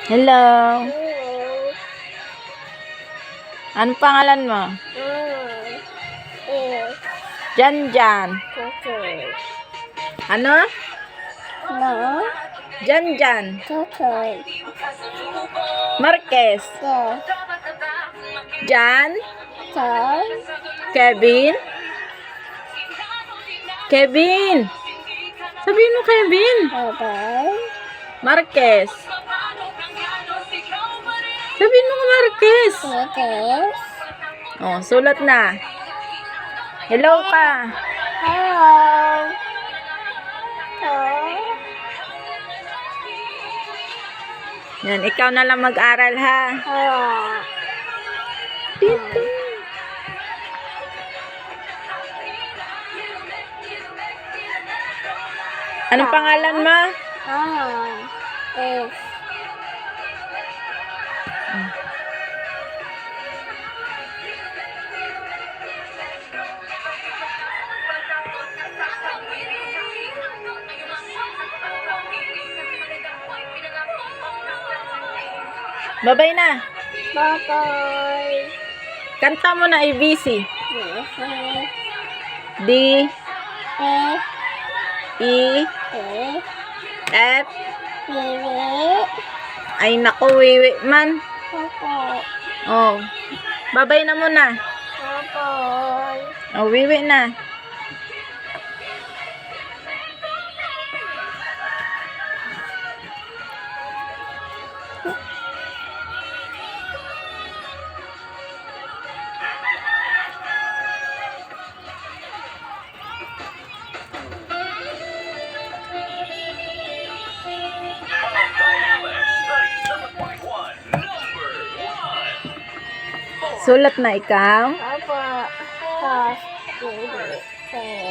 Hello. Hello. Anong pangalan mo? Is Janjan. Tutoy. Ano? No. Janjan. Tutoy. Marquez. Yes. Jan. Toy. Kevin. Kevin. Sabihin mo Kevin. Bye-bye. Marquez. Sabihin mo Marquez. Yes. Oh, sulat na. Hello ka. Hello. Toy. Yan, ikaw na lang mag-aral ha. Hello. Dito. Anong pangalan mo? Hello. Is Babay na. bye-bye. Kanta mo na ABC. Yes. D, Yes. E, Yes. F. Yes. Ay naku, wiwi man. Opo. Oh. Babay na muna. Bye-bye. Oh, wiwi na. Sulat na ikaw. Opo. Tas. Baby. Say.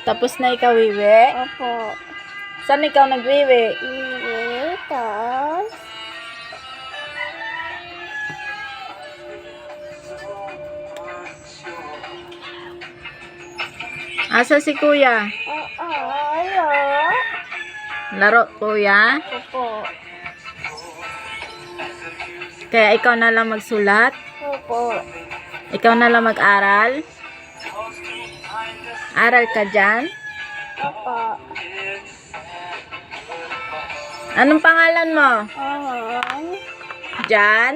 Tapos na ikaw wiwi. Opo. Saan ikaw nagwiwi? Baby. Tas. Asa si kuya? Hello. Laro kuya. Opo. Kaya ikaw na lang magsulat. Opo. Ikaw na lang mag-aral. Aral ka dyan. Opo. Anong pangalan mo? Ayan. Jan?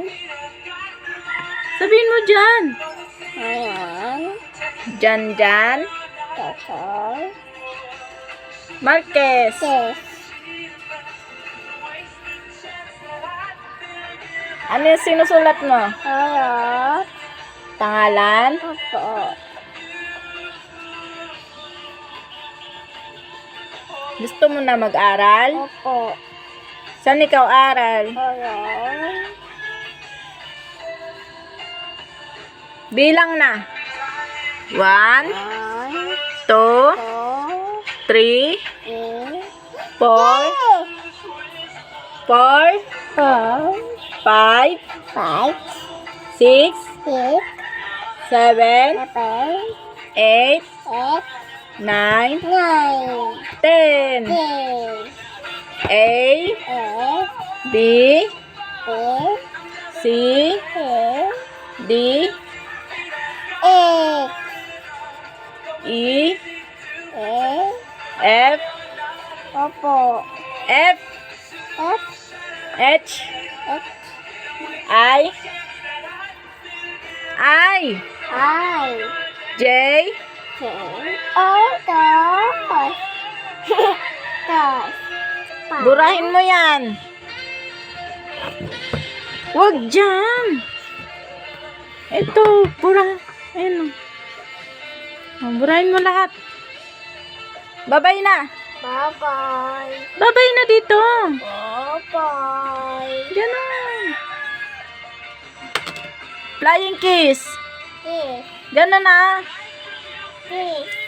Sabihin mo Jan. Ayan. Jan. Totoy. Marquez. Yes. Ano yung sinusulat mo? Hello. Pangalan? Opo. Gusto mo na mag-aral? Opo. Saan ikaw aral? Hello. Bilang na. 1, 2, 3, 4, 5, 6, 7, 8, 9, 10. A, B, C, D, E, F, Opo. F, H, I, J, burahin mo yan. Huwag dyan. Ito, ayun. Oh, burahin mo lahat. Babay na. Bye-bye. Babay na dito. Bye-bye. Ganon. Flying kiss. This. Ganon na. This.